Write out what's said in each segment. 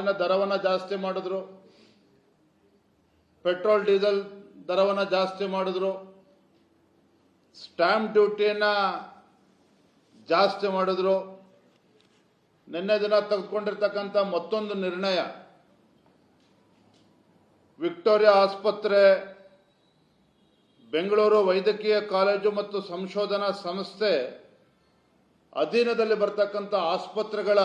ಗ್ಯಾಸಿನ ದರವನ್ನು ಜಾಸ್ತಿ ಮಾಡಿದ್ರು, ಪೆಟ್ರೋಲ್ ಡೀಸೆಲ್ ದರವನ್ನು ಜಾಸ್ತಿ ಮಾಡಿದ್ರು, ಸ್ಟ್ಯಾಂಪ್ ಡ್ಯೂಟಿಯನ್ನು ಜಾಸ್ತಿ ಮಾಡಿದ್ರು. ನಿನ್ನೆ ದಿನ ತೆಗೆದುಕೊಂಡಿರ್ತಕ್ಕಂಥ ಮತ್ತೊಂದು ನಿರ್ಣಯ, ವಿಕ್ಟೋರಿಯಾ ಆಸ್ಪತ್ರೆ, ಬೆಂಗಳೂರು ವೈದ್ಯಕೀಯ ಕಾಲೇಜು ಮತ್ತು ಸಂಶೋಧನಾ ಸಂಸ್ಥೆ ಅಧೀನದಲ್ಲಿ ಬರ್ತಕ್ಕಂಥ ಆಸ್ಪತ್ರೆಗಳ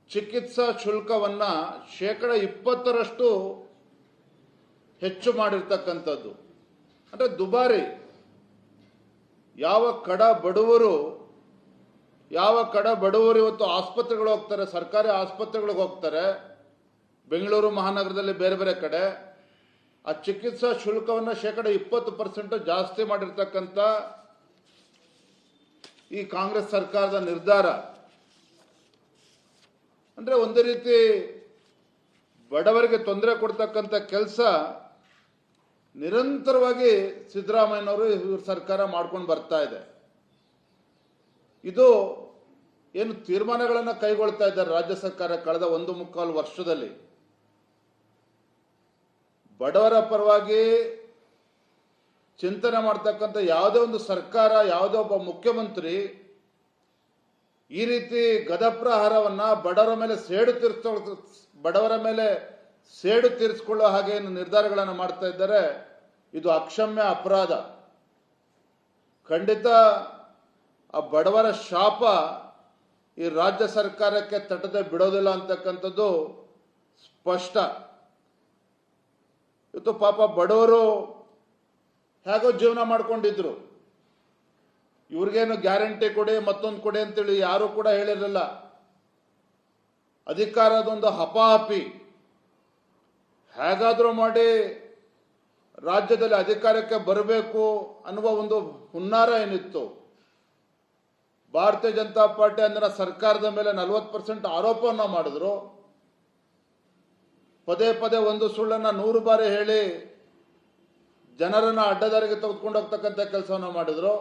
ಚಿಕಿತ್ಸಾ ಶುಲ್ಕವನ್ನು 20% ಹೆಚ್ಚು ಮಾಡಿರ್ತಕ್ಕಂಥದ್ದು. ಅಂದರೆ ದುಬಾರಿ. ಯಾವ ಕಡ ಬಡವರು ಇವತ್ತು ಆಸ್ಪತ್ರೆಗಳು ಹೋಗ್ತಾರೆ, ಸರ್ಕಾರಿ ಆಸ್ಪತ್ರೆಗಳಿಗೆ ಹೋಗ್ತಾರೆ, ಬೆಂಗಳೂರು ಮಹಾನಗರದಲ್ಲಿ ಬೇರೆ ಬೇರೆ ಕಡೆ ಆ ಚಿಕಿತ್ಸಾ ಶುಲ್ಕವನ್ನು 20% ಜಾಸ್ತಿ ಮಾಡಿರ್ತಕ್ಕಂಥ ಈ ಕಾಂಗ್ರೆಸ್ ಸರ್ಕಾರದ ನಿರ್ಧಾರ. ಅಂದರೆ ಒಂದು ರೀತಿ ಬಡವರಿಗೆ ತೊಂದರೆ ಕೊಡ್ತಕ್ಕಂಥ ಕೆಲಸ ನಿರಂತರವಾಗಿ ಸಿದ್ದರಾಮಯ್ಯನವರು ಇವ್ರ ಸರ್ಕಾರ ಮಾಡ್ಕೊಂಡು ಬರ್ತಾ ಇದೆ. ಇದು ಏನು ತೀರ್ಮಾನಗಳನ್ನು ಕೈಗೊಳ್ತಾ ಇದ್ದಾರೆ ರಾಜ್ಯ ಸರ್ಕಾರ ಕಳೆದ 1.25 ವರ್ಷದಲ್ಲಿ, ಬಡವರ ಪರವಾಗಿ ಚಿಂತನೆ ಮಾಡ್ತಕ್ಕಂಥ ಯಾವುದೇ ಒಂದು ಸರ್ಕಾರ, ಯಾವುದೇ ಒಬ್ಬ ಮುಖ್ಯಮಂತ್ರಿ ಈ ರೀತಿ ಗದಪ್ರಹಾರವನ್ನು ಬಡವರ ಮೇಲೆ ಸೇಡು ತೀರಿಸಿಕೊಳ್ಳೋ ಹಾಗೆ ಏನು ನಿರ್ಧಾರಗಳನ್ನು ಮಾಡ್ತಾ ಇದ್ದಾರೆ, ಇದು ಅಕ್ಷಮ್ಯ ಅಪರಾಧ. ಖಂಡಿತ ಆ ಬಡವರ ಶಾಪ ಈ ರಾಜ್ಯ ಸರ್ಕಾರಕ್ಕೆ ತಟ್ಟದೆ ಬಿಡೋದಿಲ್ಲ ಅಂತಕ್ಕಂಥದ್ದು ಸ್ಪಷ್ಟ. ಇವತ್ತು ಪಾಪ ಬಡವರು ಹೇಗೋ ಜೀವನ ಮಾಡ್ಕೊಂಡಿದ್ರು, ಇವ್ರಿಗೇನು ಗ್ಯಾರಂಟಿ ಕೊಡಿ ಮತ್ತೊಂದು ಕೊಡಿ ಅಂತೇಳಿ ಯಾರೂ ಕೂಡ ಹೇಳಿರಲಿಲ್ಲ. ಅಧಿಕಾರದೊಂದು ಹಪಾಹಪಿ, ಹೇಗಾದರೂ ಮಾಡಿ ರಾಜ್ಯದಲ್ಲಿ ಅಧಿಕಾರಕ್ಕೆ ಬರಬೇಕು ಅನ್ನುವ ಒಂದು ಹುನ್ನಾರ ಏನಿತ್ತು. ಭಾರತೀಯ ಜನತಾ ಪಾರ್ಟಿ ಅಂದಿನ ಸರ್ಕಾರದ ಮೇಲೆ 40% ಆರೋಪವನ್ನು ಮಾಡಿದ್ರು. ಪದೇ ಪದೇ ಒಂದು ಸುಳ್ಳನ್ನು 100 ಬಾರಿ ಹೇಳಿ ಜನರನ್ನು ಅಡ್ಡದಾರಿಗೆ ತೆಗೆದುಕೊಂಡು ಹೋಗ್ತಕ್ಕಂಥ ಕೆಲಸವನ್ನು ಮಾಡಿದ್ರು.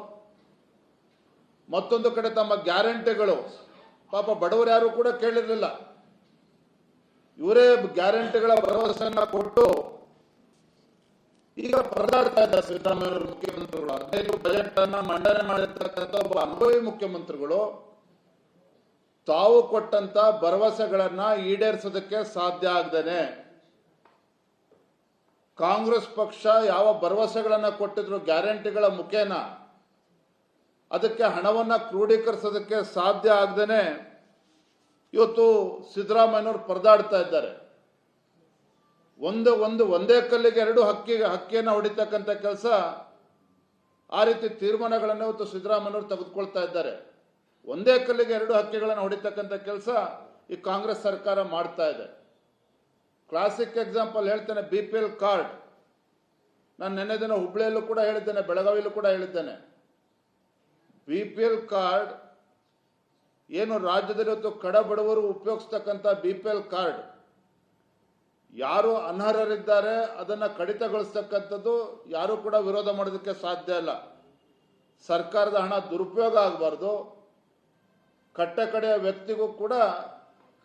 ಮತ್ತೊಂದು ಕಡೆ ತಮ್ಮ ಗ್ಯಾರಂಟಿಗಳು ಪಾಪ ಬಡವರು ಯಾರು ಕೂಡ ಕೇಳಿರಲಿಲ್ಲ. ಇವರೇ ಗ್ಯಾರಂಟಿಗಳ ಭರವಸೆಯನ್ನು ಕೊಟ್ಟು ಈಗ ಪರದಾಡ್ತಾ ಇದ್ದಾರೆ ಸಿದ್ದರಾಮಯ್ಯ ಮುಖ್ಯಮಂತ್ರಿಗಳು. 15 ಬಜೆಟ್ ಅನ್ನ ಮಂಡನೆ ಮಾಡಿರ್ತಕ್ಕಂಥ ಒಬ್ಬ ಅನುಭವಿ ಮುಖ್ಯಮಂತ್ರಿಗಳು ತಾವು ಕೊಟ್ಟಂತ ಭರವಸೆಗಳನ್ನ ಈಡೇರಿಸೋದಕ್ಕೆ ಸಾಧ್ಯ ಆಗದೇನೆ, ಕಾಂಗ್ರೆಸ್ ಪಕ್ಷ ಯಾವ ಭರವಸೆಗಳನ್ನ ಕೊಟ್ಟಿದ್ರು ಗ್ಯಾರಂಟಿಗಳ ಮುಖೇನ ಅದಕ್ಕೆ ಹಣವನ್ನ ಕ್ರೋಢೀಕರಿಸೋದಕ್ಕೆ ಸಾಧ್ಯ ಆಗದೇನೆ ಇವತ್ತು ಸಿದ್ದರಾಮಯ್ಯನವರು ಪರದಾಡ್ತಾ ಇದ್ದಾರೆ. ಒಂದೇ ಕಲ್ಲಿಗೆ 2 ಹಕ್ಕಿಯನ್ನು ಹೊಡಿತಕ್ಕಂಥ ಕೆಲಸ, ಆ ರೀತಿ ತೀರ್ಮಾನಗಳನ್ನು ಇವತ್ತು ಸಿದ್ದರಾಮಯ್ಯನವರು ತೆಗೆದುಕೊಳ್ತಾ ಇದ್ದಾರೆ. ಒಂದೇ ಕಲ್ಲಿಗೆ 2 ಹಕ್ಕಿಗಳನ್ನು ಹೊಡಿತಕ್ಕಂಥ ಕೆಲಸ ಈ ಕಾಂಗ್ರೆಸ್ ಸರ್ಕಾರ ಮಾಡ್ತಾ ಇದೆ. ಕ್ಲಾಸಿಕ್ ಎಕ್ಸಾಂಪಲ್ ಹೇಳ್ತೇನೆ, BPL ಕಾರ್ಡ್. ನಾನು ನಿನ್ನೆ ದಿನ ಹುಬ್ಳಿಯಲ್ಲೂ ಕೂಡ ಹೇಳಿದ್ದೇನೆ, ಬೆಳಗಾವಿಯಲ್ಲೂ ಕೂಡ ಹೇಳಿದ್ದೇನೆ. BPL ಕಾರ್ಡ್ ಏನು ರಾಜ್ಯದಲ್ಲಿ ಇವತ್ತು ಕಡ ಬಡವರು ಉಪಯೋಗಿಸ್ತಕ್ಕಂಥ BPL ಕಾರ್ಡ್, ಯಾರು ಅನರ್ಹರಿದ್ದಾರೆ ಅದನ್ನ ಕಡಿತಗೊಳಿಸ್ತಕ್ಕಂಥದ್ದು ಯಾರು ಕೂಡ ವಿರೋಧ ಮಾಡೋದಕ್ಕೆ ಸಾಧ್ಯ ಇಲ್ಲ. ಸರ್ಕಾರದ ಹಣ ದುರುಪಯೋಗ ಆಗಬಾರ್ದು, ಕಟ್ಟಕಡೆಯ ವ್ಯಕ್ತಿಗೂ ಕೂಡ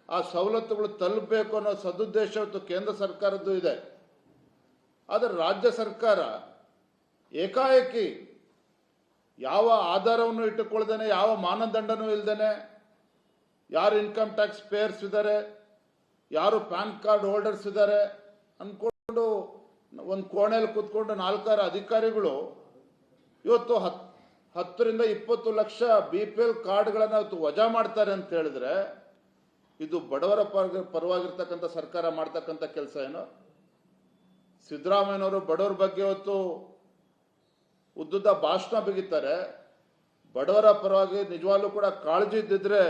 ಆ ಸವಲತ್ತುಗಳು ತಲುಪಬೇಕು ಅನ್ನೋ ಸದುದ್ದೇಶ ಇವತ್ತು ಕೇಂದ್ರ ಸರ್ಕಾರದ್ದು ಇದೆ. ಆದರೆ ರಾಜ್ಯ ಸರ್ಕಾರ ಏಕಾಏಕಿ ಯಾವ ಆಧಾರವನ್ನು ಇಟ್ಟುಕೊಳ್ಳದೇನೆ, ಯಾವ ಮಾನದಂಡನೂ ಇಲ್ಲದೇನೆ, ಯಾರು ಇನ್ಕಮ್ ಟ್ಯಾಕ್ಸ್ ಪೇಯರ್ಸ್ ಇದ್ದಾರೆ, ಯಾರು ಪ್ಯಾನ್ ಕಾರ್ಡ್ ಹೋಲ್ಡರ್ಸ್ ಇದ್ದಾರೆ ಅಂದ್ಕೊಂಡು ಒಂದು ಕೋಣೆಯಲ್ಲಿ ಕೂತ್ಕೊಂಡು 4 ಅಧಿಕಾರಿಗಳು ಇವತ್ತು 10 ರಿಂದ 20 ಲಕ್ಷ BPL ಕಾರ್ಡ್ಗಳನ್ನು ಇವತ್ತು ವಜಾ ಮಾಡ್ತಾರೆ ಅಂತ ಹೇಳಿದ್ರೆ, ಇದು ಬಡವರ ಪರವಾಗಿರ್ತಕ್ಕಂಥ ಸರ್ಕಾರ ಮಾಡ್ತಕ್ಕಂಥ ಕೆಲಸ ಏನು? ಸಿದ್ದರಾಮಯ್ಯನವರು ಬಡವರ ಬಗ್ಗೆ ಇವತ್ತು ಉದ್ದುದ್ದ ಭಾಷಣ ಬಿಗಿತಾರೆ. ಬಡವರ ಪರವಾಗಿ ನಿಜವಾಗ್ಲೂ ಕೂಡ ಕಾಳಜಿ ಇದ್ದಿದ್ರೆ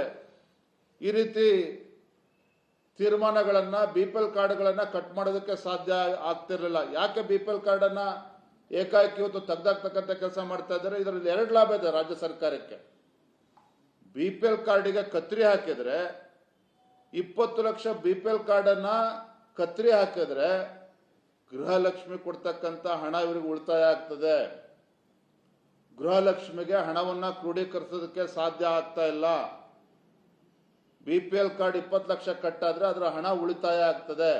ಈ ರೀತಿ ತೀರ್ಮಾನಗಳನ್ನು BPL ಕಾರ್ಡ್ಗಳನ್ನು ಕಟ್ ಮಾಡೋದಕ್ಕೆ ಸಾಧ್ಯ ಆಗ್ತಿರಲಿಲ್ಲ. ಯಾಕೆ BPL ಕಾರ್ಡನ್ನು ಏಕಾಏಕಿ ಇವತ್ತು ತೆಗೆದಾಕ್ತಕ್ಕಂಥ ಕೆಲಸ ಮಾಡ್ತಾ ಇದ್ದಾರೆ? ಇದರಲ್ಲಿ 2 ಲಾಭ ಇದೆ ರಾಜ್ಯ ಸರ್ಕಾರಕ್ಕೆ. BPL ಕಾರ್ಡಿಗೆ ಕತ್ರಿ ಹಾಕಿದ್ರೆ 20 ಲಕ್ಷ BPL ಕಾರ್ಡನ್ನು ಕತ್ರಿ ಹಾಕಿದ್ರೆ ಗೃಹಲಕ್ಷ್ಮಿ ಕೊಡ್ತಕ್ಕಂಥ ಹಣ ಇವರಿಗೆ ಉಳಿತಾಯ ಆಗ್ತದೆ. ಗೃಹಲಕ್ಷ್ಮಿಗೆ ಹಣವನ್ನು ಕ್ರೋಢೀಕರಿಸೋದಕ್ಕೆ ಸಾಧ್ಯ ಆಗ್ತಾ ಇಲ್ಲ. BPL ಕಾರ್ಡ್ 20 ಲಕ್ಷ ಕಟ್ಟಾದ್ರೆ ಅದರ ಹಣ ಉಳಿತಾಯ ಆಗ್ತದೆ.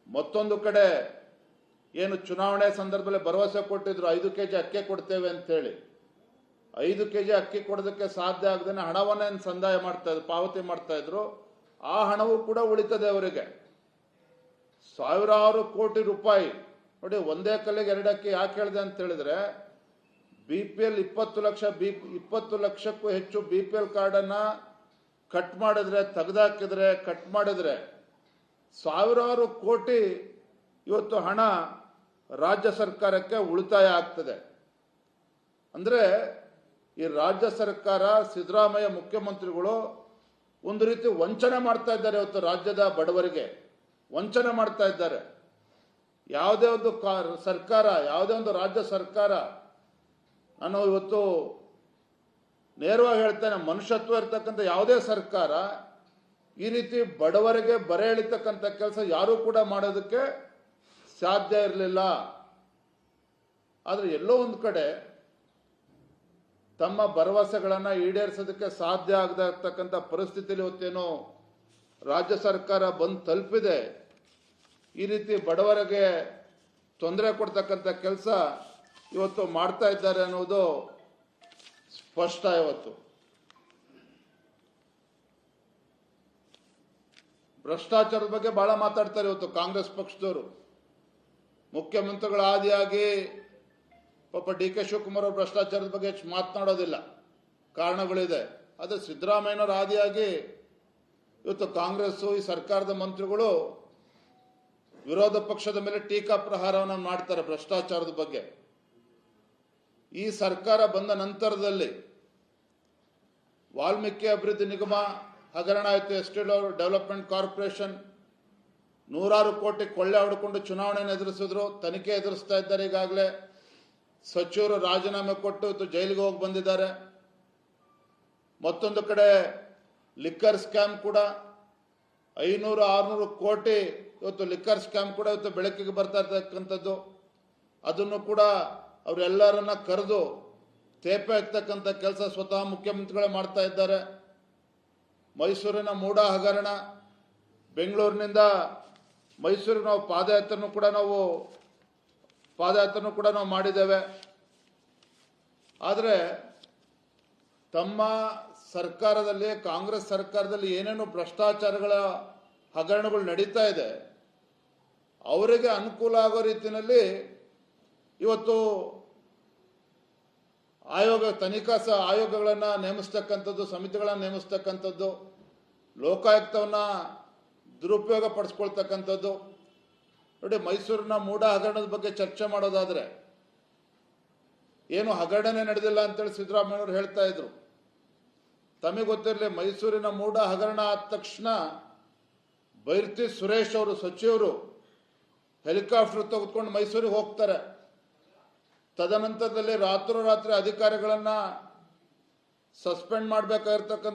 ಮತ್ತೊಂದು ಕಡೆ ಏನು ಚುನಾವಣೆ ಸಂದರ್ಭದಲ್ಲಿ ಭರವಸೆ ಕೊಟ್ಟಿದ್ರು 5 kg ಅಕ್ಕಿ ಕೊಡ್ತೇವೆ ಅಂತೇಳಿ, 5 kg ಅಕ್ಕಿ ಕೊಡೋದಕ್ಕೆ ಸಾಧ್ಯ ಆಗದೇನೆ ಹಣವನ್ನೇ ಸಂದಾಯ ಮಾಡ್ತಾ ಇದ್ರು, ಪಾವತಿ ಮಾಡ್ತಾ ಇದ್ರು. ಆ ಹಣವೂ ಕೂಡ ಉಳಿತದೆ ಅವರಿಗೆ. ಸಾವಿರಾರು ಕೋಟಿ ರೂಪಾಯಿ ನೋಡಿ. ಒಂದೇ ಕಲ್ಲಿಗೆ ಎರಡು ಅಕ್ಕಿ ಯಾಕೆ ಹೇಳಿದೆ ಅಂತ ಹೇಳಿದ್ರೆ, BPL 20 ಲಕ್ಷಕ್ಕೂ ಹೆಚ್ಚು BPL ಕಾರ್ಡನ್ನು ಕಟ್ ಮಾಡಿದ್ರೆ, ತೆಗೆದಾಕಿದ್ರೆ, ಕಟ್ ಮಾಡಿದ್ರೆ ಸಾವಿರಾರು ಕೋಟಿ ಇವತ್ತು ಹಣ ರಾಜ್ಯ ಸರ್ಕಾರಕ್ಕೆ ಉಳಿತಾಯ ಆಗ್ತದೆ. ಅಂದರೆ ಈ ರಾಜ್ಯ ಸರ್ಕಾರ, ಸಿದ್ದರಾಮಯ್ಯ ಮುಖ್ಯಮಂತ್ರಿಗಳು ಒಂದು ರೀತಿ ವಂಚನೆ ಮಾಡ್ತಾ ಇದ್ದಾರೆ. ಇವತ್ತು ರಾಜ್ಯದ ಬಡವರಿಗೆ ವಂಚನೆ ಮಾಡ್ತಾ ಇದ್ದಾರೆ. ಯಾವುದೇ ಒಂದು ಸರ್ಕಾರ, ಯಾವುದೇ ಒಂದು ರಾಜ್ಯ ಸರ್ಕಾರ, ನಾನು ಇವತ್ತು ನೇರವಾಗಿ ಹೇಳ್ತೇನೆ, ಮನುಷ್ಯತ್ವ ಇರ್ತಕ್ಕಂಥ ಯಾವುದೇ ಸರ್ಕಾರ ಈ ರೀತಿ ಬಡವರಿಗೆ ಬರೆ ಎಳಿತಕ್ಕಂಥ ಕೆಲಸ ಯಾರೂ ಕೂಡ ಮಾಡೋದಕ್ಕೆ ಸಾಧ್ಯ ಇರಲಿಲ್ಲ. ಆದರೆ ಎಲ್ಲೋ ಒಂದು ಕಡೆ ತಮ್ಮ ಭರವಸೆಗಳನ್ನು ಈಡೇರಿಸೋದಕ್ಕೆ ಸಾಧ್ಯ ಆಗದೆ ಇರ್ತಕ್ಕಂಥ ಪರಿಸ್ಥಿತಿಯಲ್ಲಿ ಇವತ್ತೇನು ರಾಜ್ಯ ಸರ್ಕಾರ ಬಂದು ತಲುಪಿದೆ. ಈ ರೀತಿ ಬಡವರಿಗೆ ತೊಂದರೆ ಕೊಡ್ತಕ್ಕಂಥ ಕೆಲಸ ಇವತ್ತು ಮಾಡ್ತಾ ಇದ್ದಾರೆ ಅನ್ನೋದು ಸ್ಪಷ್ಟ. ಇವತ್ತು ಭ್ರಷ್ಟಾಚಾರದ ಬಗ್ಗೆ ಬಹಳ ಮಾತಾಡ್ತಾರೆ ಇವತ್ತು ಕಾಂಗ್ರೆಸ್ ಪಕ್ಷದವರು. ಮುಖ್ಯಮಂತ್ರಿಗಳ ಆದಿಯಾಗಿ ಪಾಪ DK ಶಿವಕುಮಾರ್ ಅವರು ಭ್ರಷ್ಟಾಚಾರದ ಬಗ್ಗೆ ಹೆಚ್ಚು ಮಾತನಾಡೋದಿಲ್ಲ, ಕಾರಣಗಳಿದೆ. ಆದರೆ ಸಿದ್ದರಾಮಯ್ಯನವರ ಆದಿಯಾಗಿ ಇವತ್ತು ಕಾಂಗ್ರೆಸ್ಸು, ಈ ಸರ್ಕಾರದ ಮಂತ್ರಿಗಳು ವಿರೋಧ ಪಕ್ಷದ ಮೇಲೆ ಟೀಕಾ ಪ್ರಹಾರವನ್ನು ಮಾಡ್ತಾರೆ ಭ್ರಷ್ಟಾಚಾರದ ಬಗ್ಗೆ. ಈ ಸರ್ಕಾರ ಬಂದ ನಂತರದಲ್ಲಿ ವಾಲ್ಮೀಕಿ ಅಭಿವೃದ್ಧಿ ನಿಗಮ ಹಗರಣ ಆಯಿತು, ಎಸ್ಟೇಟ್ ಡೆವಲಪ್ಮೆಂಟ್ ಕಾರ್ಪೊರೇಷನ್ ನೂರಾರು ಕೋಟಿ ಕೊಳ್ಳೆ ಹೊಡ್ಕೊಂಡು ಚುನಾವಣೆಯನ್ನು ಎದುರಿಸಿದ್ರು, ತನಿಖೆ ಎದುರಿಸ್ತಾ ಇದ್ದಾರೆ. ಈಗಾಗಲೇ ಸಚಿವರು ರಾಜೀನಾಮೆ ಕೊಟ್ಟು ಇವತ್ತು ಜೈಲಿಗೆ ಹೋಗಿ ಬಂದಿದ್ದಾರೆ. ಮತ್ತೊಂದು ಕಡೆ ಲಿಕ್ಕರ್ ಸ್ಕ್ಯಾಮ್ ಕೂಡ 500-600 ಕೋಟಿ ಇವತ್ತು ಲಿಕ್ಕರ್ ಸ್ಕ್ಯಾಮ್ ಕೂಡ ಇವತ್ತು ಬೆಳಕಿಗೆ ಬರ್ತಾ ಇರ್ತಕ್ಕಂಥದ್ದು. ಅದನ್ನು ಕೂಡ ಅವರೆಲ್ಲರನ್ನ ಕರೆದು ತೇಪೆ ಹಾಕ್ತಕ್ಕಂಥ ಕೆಲಸ ಸ್ವತಃ ಮುಖ್ಯಮಂತ್ರಿಗಳೇ ಮಾಡ್ತಾ ಇದ್ದಾರೆ. ಮೈಸೂರಿನ ಮೂಡ ಹಗರಣ, ಬೆಂಗಳೂರಿನಿಂದ ಮೈಸೂರಿಗೆ ನಾವು ಪಾದಯಾತ್ರೆನೂ ಕೂಡ ನಾವು ಮಾಡಿದ್ದೇವೆ. ಆದರೆ ತಮ್ಮ ಸರ್ಕಾರದಲ್ಲಿ, ಕಾಂಗ್ರೆಸ್ ಸರ್ಕಾರದಲ್ಲಿ ಏನೇನು ಭ್ರಷ್ಟಾಚಾರಗಳ ಹಗರಣಗಳು ನಡೀತಾ ಇದೆ, ಅವರಿಗೆ ಅನುಕೂಲ ಆಗೋ ರೀತಿಯಲ್ಲಿ ಇವತ್ತು ತನಿಖಾ ಆಯೋಗಗಳನ್ನು ನೇಮಿಸ್ತಕ್ಕಂಥದ್ದು, ಸಮಿತಿಗಳನ್ನು ನೇಮಿಸ್ತಕ್ಕಂಥದ್ದು, ಲೋಕಾಯುಕ್ತವನ್ನು ದುರುಪಯೋಗ ಪಡಿಸ್ಕೊಳ್ತಕ್ಕಂಥದ್ದು. ನೋಡಿ, ಮೈಸೂರಿನ ಮೂಡ ಹಗರಣದ ಬಗ್ಗೆ ಚರ್ಚೆ ಮಾಡೋದಾದರೆ ಏನು ಹಗರಣನೇ ನಡೆದಿಲ್ಲ ಅಂತೇಳಿ ಸಿದ್ದರಾಮಯ್ಯವರು ಹೇಳ್ತಾ ಇದ್ರು. ತಮಗೆ ಗೊತ್ತಿರಲಿ, ಮೈಸೂರಿನ ಮೂಡ ಹಗರಣ ಆದ ತಕ್ಷಣ ಬೈರ್ತಿ ಸುರೇಶ್ ಅವರು ಸಚಿವರು ಹೆಲಿಕಾಪ್ಟರ್ ತೆಗೆದುಕೊಂಡು ಮೈಸೂರಿಗೆ ಹೋಗ್ತಾರೆ. ತದನಂತರದಲ್ಲಿ ರಾತ್ರೋರಾತ್ರಿ ಅಧಿಕಾರಿಗಳನ್ನು ಸಸ್ಪೆಂಡ್ ಮಾಡಬೇಕಾಗಿರ್ತಕ್ಕಂಥ